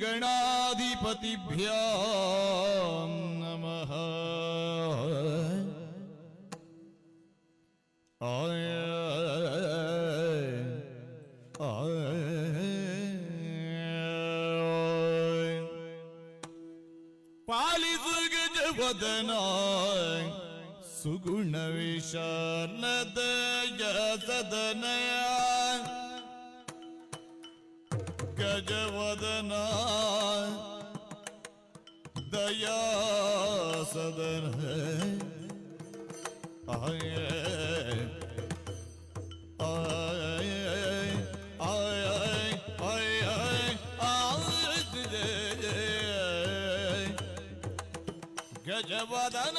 गणाधिपतिभ्यो नमः। पालिसु गजवदन सुगुण विशालदय सदनय गजवदन दया सदन गजवदन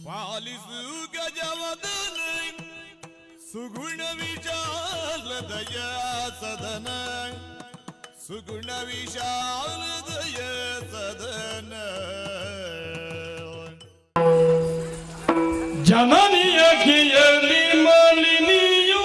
पालिसु गजवदन सुगुण विशाल दया सदन सुगुण विशाल दया सदन जननीय कियली मालिनियो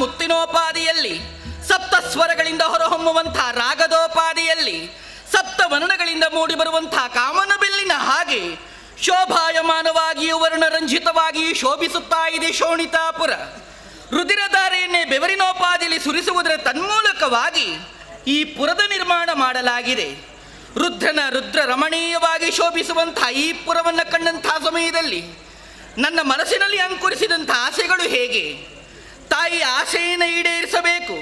ಮುತ್ತಿನೋಪಾದಿಯಲ್ಲಿ ಸಪ್ತ ಸ್ವರಗಳಿಂದ ಹೊರಹೊಮ್ಮುವಂತಹ ರಾಗದೋಪಾದಿಯಲ್ಲಿ ಸಪ್ತ ವರ್ಣಗಳಿಂದ ಮೂಡಿ ಬರುವಂತಹ ಕಾಮನ ಬಿಲ್ಲಿನ ಹಾಗೆ ಶೋಭಾಯಮಾನವಾಗಿಯೂ ವರ್ಣರಂಜಿತವಾಗಿಯೂ ಶೋಭಿಸುತ್ತಾ ಇದೆ ಶೋಣಿತಾಪುರ. ರುದಿರಧಾರೆಯನ್ನೇ ಬೆವರಿನೋಪಾದಿಯಲ್ಲಿ ಸುರಿಸುವುದರ ತನ್ಮೂಲಕವಾಗಿ ಈ ಪುರದ ನಿರ್ಮಾಣ ಮಾಡಲಾಗಿದೆ. ರುದ್ರ ರಮಣೀಯವಾಗಿ ಶೋಭಿಸುವಂತಹ ಈ ಪುರವನ್ನು ಕಂಡಂತಹ ಸಮಯದಲ್ಲಿ ನನ್ನ ಮನಸ್ಸಿನಲ್ಲಿ ಅಂಕುರಿಸಿದಂತಹ ಆಸೆಗಳು ಹೇಗೆ? ತಾಯಿ ಆಸೆಯನ್ನು ಈಡೇರಿಸಬೇಕು,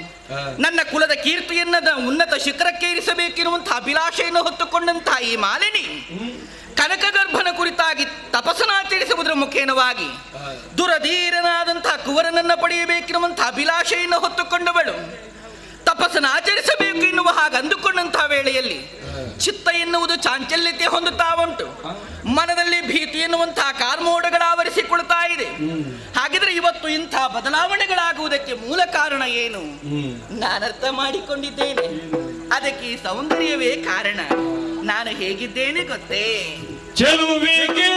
ನನ್ನ ಕುಲದ ಕೀರ್ತಿಯನ್ನು ಉನ್ನತ ಶಿಖರಕ್ಕೆ ಏರಿಸಬೇಕೆನ್ನುವಂತಹ ಅಭಿಲಾಷೆಯನ್ನು ಹೊತ್ತುಕೊಂಡಂತಹ ಈ ಮಾಲಿನಿ ಕನಕಗರ್ಭನ ಕುರಿತಾಗಿ ತಪಸ್ಸನ್ನಾಚರಿಸುವುದರ ಮುಖೇನವಾಗಿ ದುರಧೀರನಾದಂತಹ ಕುವರನನ್ನು ಪಡೆಯಬೇಕೆನ್ನುವಂತಹ ಅಭಿಲಾಷೆಯನ್ನು ಹೊತ್ತುಕೊಂಡವಳು ತಪಸ್ಸನ್ನು ಆಚರಿಸಬೇಕು ಎನ್ನುವ ಹಾಗೆ ಅಂದುಕೊಂಡಂತಹ ವೇಳೆಯಲ್ಲಿ ಚಿತ್ತ ಎನ್ನುವುದು ಚಾಂಚಲ್ಯತೆ ಹೊಂದುತ್ತಾ ಉಂಟು. ಮನದಲ್ಲಿ ಭೀತಿ ಎನ್ನುವಂತಹ ಕಾರ್ಮೋಡಗಳ ಆವರಿಸಿಕೊಳ್ತಾ ಇದೆ. ಹಾಗಿದ್ರೆ ಇವತ್ತು ಇಂಥ ಬದಲಾವಣೆಗಳಾಗುವುದಕ್ಕೆ ಮೂಲ ಕಾರಣ ಏನು? ನಾನರ್ಥ ಮಾಡಿಕೊಂಡಿದ್ದೇನೆ. ಅದಕ್ಕೆ ಈ ಸೌಂದರ್ಯವೇ ಕಾರಣ. ನಾನು ಹೇಗಿದ್ದೇನೆ ಗೊತ್ತೇ? ಚೆಲುವಿಗೆ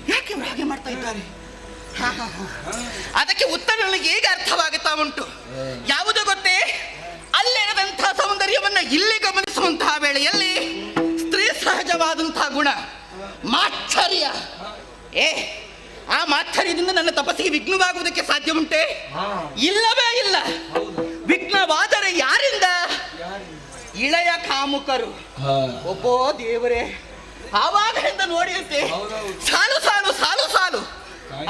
ಯಾಕೆ ಹಾಗೆ ಮಾಡ್ತಾ ಇದ್ದಾರೆ? ಅದಕ್ಕೆ ಉತ್ತರ ನನಗೆ ಹೇಗೆ ಅರ್ಥವಾಗುತ್ತಾ ಉಂಟು. ಯಾವುದು ಗೊತ್ತೇ, ಅಲ್ಲಿರದಂತಹ ಸೌಂದರ್ಯವನ್ನ ಇಲ್ಲಿ ಗಮನಿಸುವಂತಹ ವೇಳೆಯಲ್ಲಿ ಸ್ತ್ರೀ ಸಹಜವಾದಂತಹ ಗುಣ ಮಾತ್ಸರ್ಯ. ಆ ಮಾತ್ಸರ್ಯದಿಂದ ನನ್ನ ತಪಸ್ಸಿಗೆ ವಿಘ್ನವಾಗುವುದಕ್ಕೆ ಸಾಧ್ಯ ಉಂಟೆ? ಇಲ್ಲವೇ ಇಲ್ಲ. ವಿಘ್ನವಾದರೆ ಯಾರಿಂದ? ಇಳೆಯ ಕಾಮುಕರು. ಒಬ್ಬೋ ದೇವರೇ, ಆವಾಗದಿಂದ ನೋಡಿಯುತ್ತೆ ಸಾಲು ಸಾಲು ಸಾಲು ಸಾಲು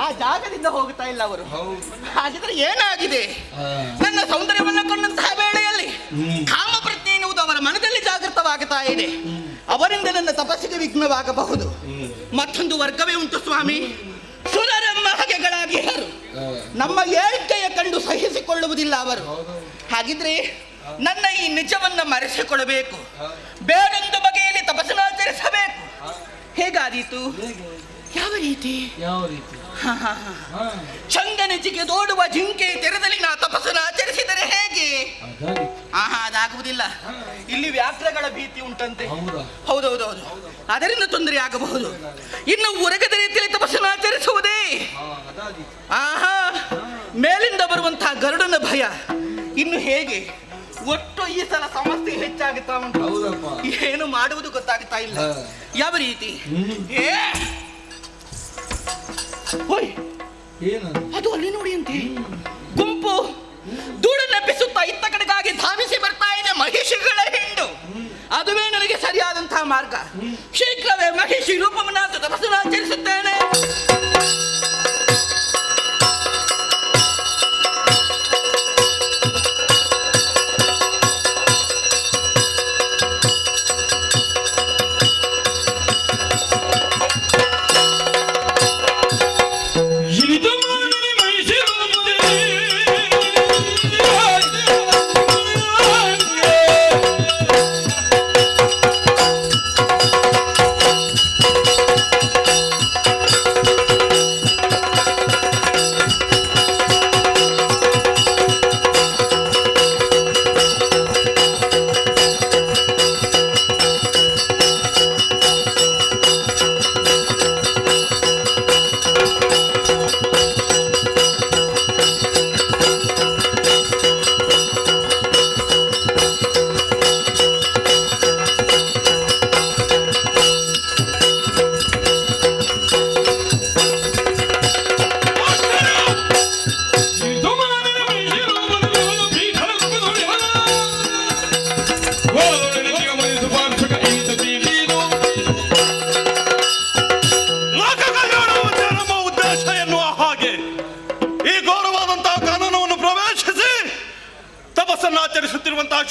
ಆ ಜಾಗದಿಂದ ಹೋಗುತ್ತಾ ಇಲ್ಲ ಅವರು. ಹಾಗಿದ್ರೆ ಏನಾಗಿದೆ? ನನ್ನ ಸೌಂದರ್ಯವನ್ನ ಕೊಂಡಂತಹ ವೇಳೆಯಲ್ಲಿ ಕಾಮ ಪ್ರಜ್ಞೆ ಎನ್ನುವುದು ಅವರ ಮನದಲ್ಲಿ ಜಾಗೃತವಾಗುತ್ತಾ ಇದೆ. ಅವರಿಂದ ನನ್ನ ತಪಸ್ಸಿಗೆ ವಿಘ್ನವಾಗಬಹುದು. ಮತ್ತೊಂದು ವರ್ಗವೇ ಉಂಟು ಸ್ವಾಮಿ, ಸುರರಮ್ಮ ಹಗೆಗಳಾಗಿ ಯಾರು ನಮ್ಮ ಏಳಿಕೆಯ ಕಂಡು ಸಹಿಸಿಕೊಳ್ಳುವುದಿಲ್ಲ ಅವರು. ಹಾಗಿದ್ರೆ ನನ್ನ ಈ ನಿಜವನ್ನ ಮರೆಸಿಕೊಳ್ಳಬೇಕು, ಬೇರೊಂದು ಬಗೆಯಲ್ಲಿ ತಪಸ್ಸನ್ನಾಚರಿಸಬೇಕು. ಹೇಗಾದೀತು? ಯಾವ ರೀತಿ? ಚಂದನಿಚಿಗೆ ದೋಡುವ ಜಿಂಕೆ ತೆರೆದಲ್ಲಿ ನಾ ತಪಸ್ಸನ್ನು ಆಚರಿಸಿದರೆ ಹೇಗೆ? ಅದಾಗುವುದಿಲ್ಲ. ಇಲ್ಲಿ ವ್ಯಾಘ್ರಗಳ ಭೀತಿ ಉಂಟಂತೆ. ಹೌದೌದೌದು, ಅದರಿಂದ ತೊಂದರೆ ಆಗಬಹುದು. ಇನ್ನು ಉರಗದ ರೀತಿಯಲ್ಲಿ ತಪಸ್ಸನ್ನು ಆಚರಿಸುವುದೇ? ಮೇಲಿಂದ ಬರುವಂತಹ ಗರುಡನ ಭಯ. ಇನ್ನು ಹೇಗೆ? ಒಟ್ಟು ಈ ಸಲ ಸಮಸ್ಯೆ ಹೆಚ್ಚಾಗುತ್ತಾ ಉಂಟು. ಏನು ಮಾಡುವುದು ಗೊತ್ತಾಗುತ್ತಾ ಇಲ್ಲ. ಯಾವ ರೀತಿ? ಅದು ಅಲ್ಲಿ ನೋಡಿ ಅಂತೆ ಗುಂಪು ಧೂಳನ್ನೆಬ್ಬಿಸುತ್ತಾ ಇತ್ತ ಕಡೆಗಾಗಿ ಧಾವಿಸಿ ಬರ್ತಾ ಇದೆ ಮಹಿಷಿಗಳ ಹಿಂಡು. ಅದುವೇ ನನಗೆ ಸರಿಯಾದಂತಹ ಮಾರ್ಗ. ಶೀಘ್ರವೇ ಮಹಿಷಿ ರೂಪವನ್ನು ತಪಸ್ಸನ್ನು ಆಚರಿಸುತ್ತೇನೆ.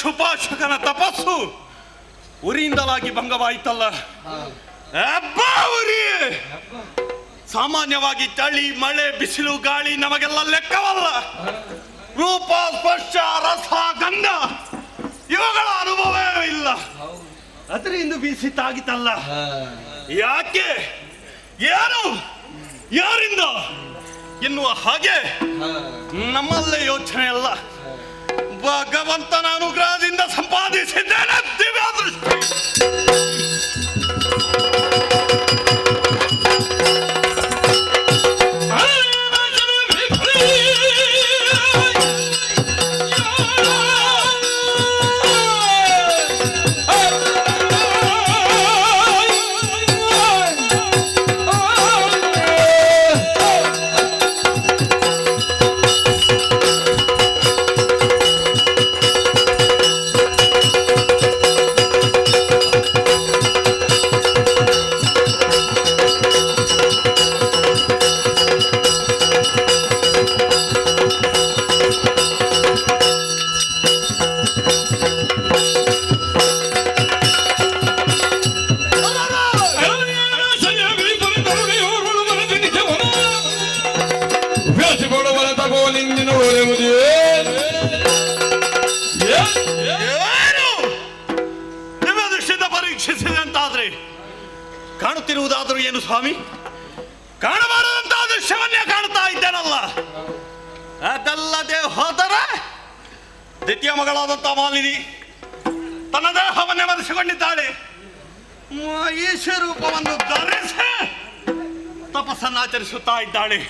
ಶುಪಾಶಕನ ತಪಸ್ಸು ಉರಿಯಿಂದಲಾಗಿ ಭಂಗವಾಯಿತಲ್ಲ. ಅಬ್ಬಾ ಉರಿ! ಸಾಮಾನ್ಯವಾಗಿ ಚಳಿ, ಮಳೆ, ಬಿಸಿಲು, ಗಾಳಿ ನಮಗೆಲ್ಲ ಲೆಕ್ಕವಲ್ಲ. ರೂಪ, ಸ್ಪರ್ಶ, ರಸ, ಗಂಧ ಇವುಗಳ ಅನುಭವವೇ ಇಲ್ಲ. ಅದರಿಂದ ಬೀಸಿ ತಾಗಿತಲ್ಲ. ಯಾಕೆ, ಏನು, ಯಾರಿಂದ ಎನ್ನುವ ಹಾಗೆ ನಮ್ಮಲ್ಲೇ ಯೋಚನೆ ಅಲ್ಲ. ಭಗವಂತನ ಅನುಗ್ರಹದಿಂದ ಸಂಪಾದಿಸಿದ್ದೇನೆ ದಿವ್ಯ ದೃಷ್ಟಿ. ಪರೀಕ್ಷಿಸಿದಂತಾದ್ರೆ ಕಾಣುತ್ತಿರುವುದಾದರೂ ಏನು ಸ್ವಾಮಿ? ಕಾಣಬಾರದಂತಹ ದೃಶ್ಯವನ್ನೇ ಕಾಣುತ್ತಾ ಇದ್ದೇನಲ್ಲ. ಅದಲ್ಲದೆ ಹೋದರೆ ದ್ವಿತೀಯ ಮಗಳಾದಂತಹ ಮಾಲಿನಿ ತನ್ನ ದೇಹವನ್ನೇ ಮರೆಸಿಕೊಂಡಿದ್ದಾಳೆ. ಮಹೇಶ ರೂಪವನ್ನು ಧರಿಸಿ ತಪಸ್ಸನ್ನಾಚರಿಸುತ್ತಾ ಇದ್ದಾಳೆ.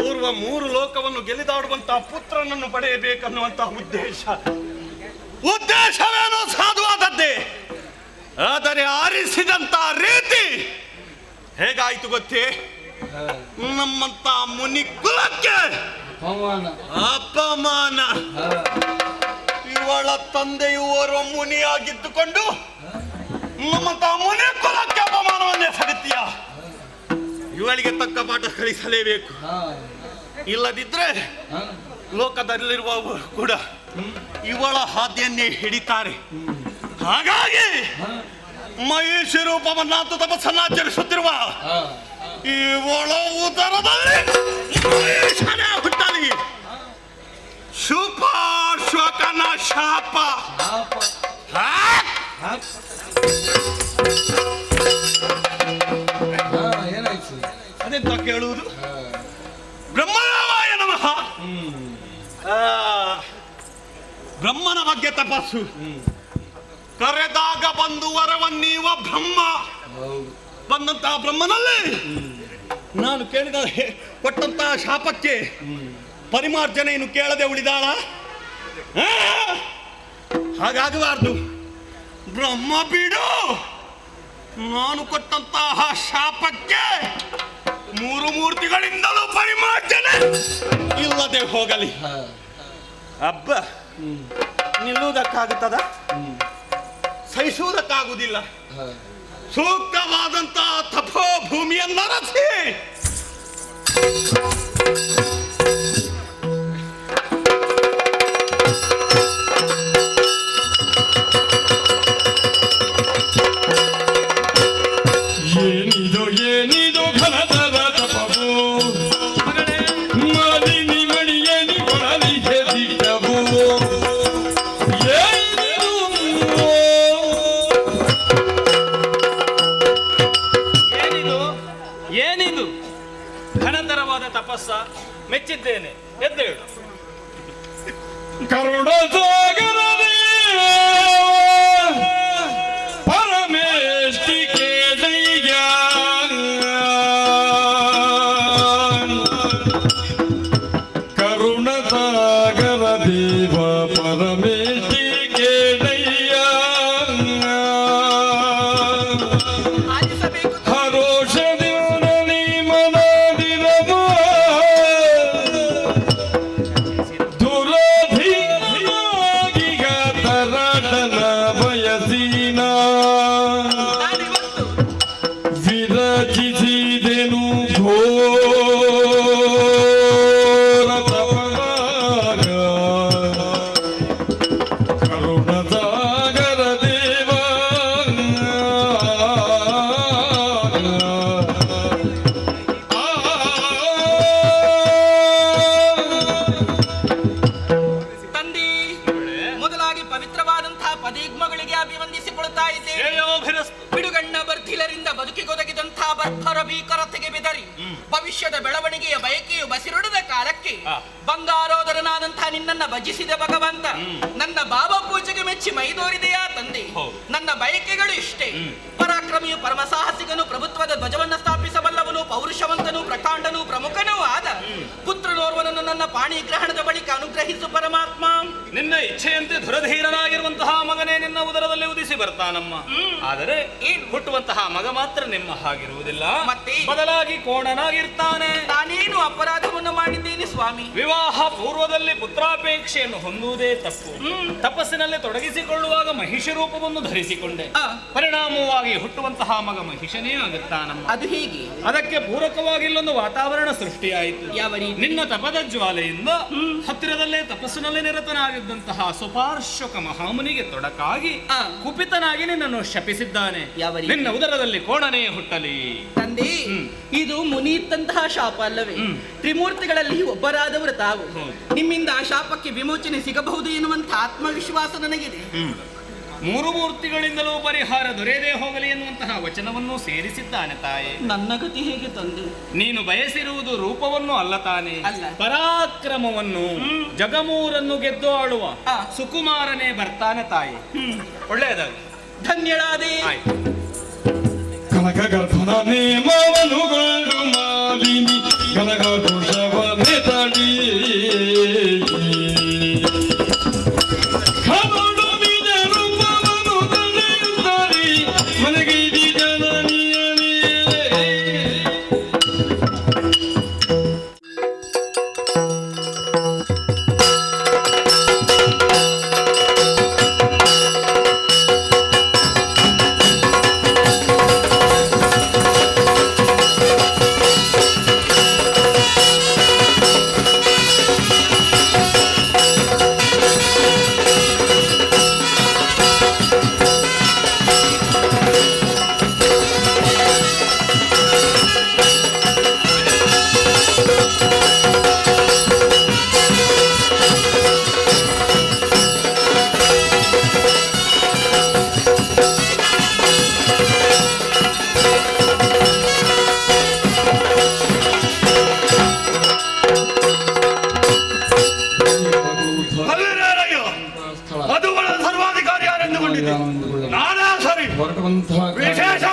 ಓರ್ವ 3 ಲೋಕವನ್ನು ಗೆಲಿದಾಡುವಂತಹ ಪುತ್ರನನ್ನು ಪಡೆಯಬೇಕನ್ನುವಂತಹ ಉದ್ದೇಶವೇನೋ ಸಾಧುವಾದದ್ದೇ. ಆದರೆ ಆರಿಸಿದಂತ ರೀತಿ ಹೇಗಾಯ್ತು ಗೊತ್ತೇ? ನಮ್ಮಂತ ಮುನಿ ಕುಲಕ್ಕೆ ಅಪಮಾನ. ಇವಳ ತಂದೆಯು ಓರ್ವ ಮುನಿಯಾಗಿದ್ದುಕೊಂಡು ನಮ್ಮಂತ ಮುನಿ ಕುಲಕ್ಕೆ ಅಪಮಾನವನ್ನೇ ಸಗುತ್ತೀಯ. ಇವಳಿಗೆ ತಕ್ಕ ಪಾಠ ಕಲಿಸಲೇಬೇಕು. ಇಲ್ಲದಿದ್ರೆ ಲೋಕದಲ್ಲಿರುವವರು ಕೂಡ ಇವಳ ಹಾದಿಯನ್ನೇ ಹಿಡಿತಾರೆ. ಹಾಗಾಗಿ ಮಹೇಶ ರೂಪವನ್ನಾತು ತಪಸ್ಸನ್ನಾಚರಿಸುತ್ತಿರುವ ಇವಳ ಉದರದಲ್ಲಿ ಮಹೇಶನೇ ಹುಟ್ಟಲಿ. ಶುಪಾಶ್ವಕನ ಶಾಪ. ಅದೆಂತ ಕೇಳುವುದು? ಬ್ರಹ್ಮದೇವಾಯ ನಮಃ. ಬ್ರಹ್ಮನ ಬಗ್ಗೆ ತಪಸ್ಸು. ಕರೆದಾಗ ಬಂದು ವರವನ್ನೀವ ಬ್ರಹ್ಮ. ಬಂದಂತಹ ಬ್ರಹ್ಮನಲ್ಲಿ ನಾನು ಕೇಳಿದ ಕೊಟ್ಟಂತಹ ಶಾಪಕ್ಕೆ ಪರಿಮಾರ್ಜನೆಯನ್ನು ಕೇಳದೆ ಉಳಿದಾಳ. ಹಾಗಾಗಬಾರ್ದು. ಬ್ರಹ್ಮ ಬಿಡು, ನಾನು ಕೊಟ್ಟಂತಹ ಶಾಪಕ್ಕೆ 3 ಮೂರ್ತಿಗಳಿಂದಲೂ ಪರಿಮಾರ್ಜನೆ ಇಲ್ಲದೆ ಹೋಗಲಿ. ಅಬ್ಬ ನಿಲ್ಲುವುದಕ್ಕಾಗುತ್ತದ? ಸಹಿಸುವುದಕ್ಕಾಗುವುದಿಲ್ಲ. ಸೂಕ್ತವಾದಂತಹ ತಪೋಭೂಮಿಯನ್ನರಸಿ ಏನಿದು ಘನತರ ತಪವು ಮಾಲಿನಿ ಮಣಿಯನಿ ಕೊಡಲಿಗೆ ದಿಟ್ಟವು. ಏನಿದು ಘನತರವಾದ ತಪಸ್ಸ? ಮೆಚ್ಚಿದ್ದೇನೆ, ಎದ್ದೇಳು. ಕರುಣ ಸಾಗರದೇ ಪರಮೇಷ್ಠಿಕೆ ದೈಯ ಕರುಣ ಸಾಗರ ದೇವ ಪರಮೇಷ್ಠಿಕೆ ದೈಯ ಹರೋಷದಿ ಮನದಿರವ ದುರಧಿಯಾಗಿ ತರಟನ ಬಯಸಿನ ವಿರಚಿಸಿದೆನು ಘೋರ ತಪದಾಗ ಪವಿತ್ರವಾದಂತಹ ಪದಿಗ್ಮಗಳಿಗೆ ಅಭಿವಂದಿಸಿಕೊಳ್ತಾ ಇದ್ದೇವೆ. ಶ್ರೇಯೋಭಿರಸ್ತು. ಬಿಡುಗಣ್ಣ ಬರ್ಧಿಲರಿಂದ ಬದುಕಿಗೊದಗಿದಂತಹ ಬರ್ಭರ ಭೀಕರತೆಗೆ ಬೆದರಿ ಭವಿಷ್ಯದ ಬೆಳವಣಿಗೆಯ ಬಯಕೆಯು ಬಸಿರೊಡದ ಕಾಲಕ್ಕೆ ಬಂಗಾರೋದರನಾದಂತಹ ನಿನ್ನನ್ನ ಭಜಿಸಿದ ಭಗವಂತ. ನನ್ನ ಬಾಬಾ ಪೂಜೆಗೆ ಮೆಚ್ಚಿ ಮೈದೋರಿದೆಯಾ ತಂದೆ? ನನ್ನ ಬಯಕೆಗಳು ಇಷ್ಟೇ. ಪರಾಕ್ರಮಿಯು ಪರಮ ಸಾಹಸಿಗನು, ಪ್ರಭುತ್ವದ ಧ್ವಜವನ್ನ ಸ್ಥಾಪಿಸಬಲ್ಲವನು, ಪೌರುಷವಂತನು, ಪ್ರಕಾಂಡನು, ಪ್ರಮುಖನೂ ಆದ ಪುತ್ರನೋರ್ವನನ್ನು ನನ್ನ ಪಾಣಿಗ್ರಹಣದ ಬಳಿಕ ಅನುಗ್ರಹಿಸು ಪರಮಾತ್ಮ. ನಿನ್ನ ಇಚ್ಛೆಯಂತೆ ಧುರಧೀರನಾಗಿರುವಂತಹ ಮಗನೇ ನಿನ್ನ ಉದರದಲ್ಲಿ ಉದಿಸಿ ಬರ್ತಾನಮ್ಮ. ಆದರೆ ಹುಟ್ಟುವಂತಹ ಮಗ ಮಾತ್ರ ನಿಮ್ಮ ಹಾಗಿರುವುದಿಲ್ಲ, ಮತ್ತೆ ಬದಲಾಗಿ ಕೋಣನಾಗಿರ್ತಾನೆ. ನಾನೇನು ಅಪರಾಧವನ್ನು ಮಾಡಿದ್ದೇನೆ ಸ್ವಾಮಿ? ವಿವಾಹ ಪೂರ್ವದಲ್ಲಿ ಪುತ್ರಾಪೇಕ್ಷೆಯನ್ನು ಹೊಂದುವುದೇ ತಪ್ಪು. ತಪಸ್ಸಿನಲ್ಲಿ ತೊಡಗಿಸಿಕೊಳ್ಳುವಾಗ ಮಹಿಷ ರೂಪವನ್ನು ಧರಿಸಿಕೊಂಡೆ. ಪರಿಣಾಮವಾಗಿ ಹುಟ್ಟುವಂತಹ ಮಗ ಮಹಿಷನೇ ಆಗುತ್ತಾನಮ್ಮ. ಅದು ಹೀಗೆ. ಅದಕ್ಕೆ ಪೂರಕವಾಗಿ ಇಲ್ಲೊಂದು ವಾತಾವರಣ ಸೃಷ್ಟಿಯಾಯಿತು. ಯಾವ ರೀತಿ? ನಿನ್ನ ತಪದ ಜ್ವಾಲೆಯಿಂದ ಹತ್ತಿರದಲ್ಲೇ ತಪಸ್ಸಿನಲ್ಲಿ ನಿರತನಾಗಿದ್ದಂತಹ ಸುಪಾರ್ಶ್ವಕ ಮಹಾಮುನಿಗೆ ತೊಡಕಾಗಿ ಕುಪಿತನಾಗಿ ನಿನ್ನನ್ನು ಶಪಿಸಿದ್ದಾನೆ. ಯಾವ ರೀತಿ? ನಿನ್ನ ಉದರದಲ್ಲಿ ಕೋಣನೇ ಹುಟ್ಟಲಿ. ತಂದೆ, ಇದು ಮುನಿ ಇತ್ತಂತಹ ಶಾಪ ಅಲ್ಲವೇ? ತ್ರಿಮೂರ್ತಿಗಳಲ್ಲಿ ಒಬ್ಬರಾದವರು ತಾವು. ನಿಮ್ಮಿಂದ ಆ ಶಾಪಕ್ಕೆ ವಿಮೋಚನೆ ಸಿಗಬಹುದು ಎನ್ನುವಂತ ಆತ್ಮವಿಶ್ವಾಸ ನನಗಿದೆ. ಮೂರು ಮೂರ್ತಿಗಳಿಂದಲೂ ಪರಿಹಾರ ದೊರೆಯದೇ ಹೋಗಲಿ ಎನ್ನುವಂತಹ ವಚನವನ್ನು ಸೇರಿಸಿದ್ದಾನೆ ತಾಯಿ. ನನ್ನ ಗತಿ ಹೇಗೆ ತಂದೆ? ನೀನು ಬಯಸಿರುವುದು ರೂಪವನ್ನು ಅಲ್ಲ ತಾನೆ, ಅಲ್ಲ. ಪರಾಕ್ರಮವನ್ನು, ಜಗಮೂರನ್ನು ಗೆದ್ದು ಆಳುವ ಸುಕುಮಾರನೇ ಬರ್ತಾನೆ ತಾಯಿ. ಒಳ್ಳೆಯದಾಗಲಿ. ಧನ್ಯಳಾದೆ. ಕನಕ ಗರ್ಭನ ನೇಮವನುಗಳು ಮಾಲಿನಿ ಕನಕ ದೋಷವನ್ನೇ ತಡಿ ಅದು ಸರ್ವಾಧಿಕಾರಿ ಯಾರೆಂದುಕೊಂಡಿದ್ದೆ. ನಾನಾ ಸರಿ ವಿಶೇಷ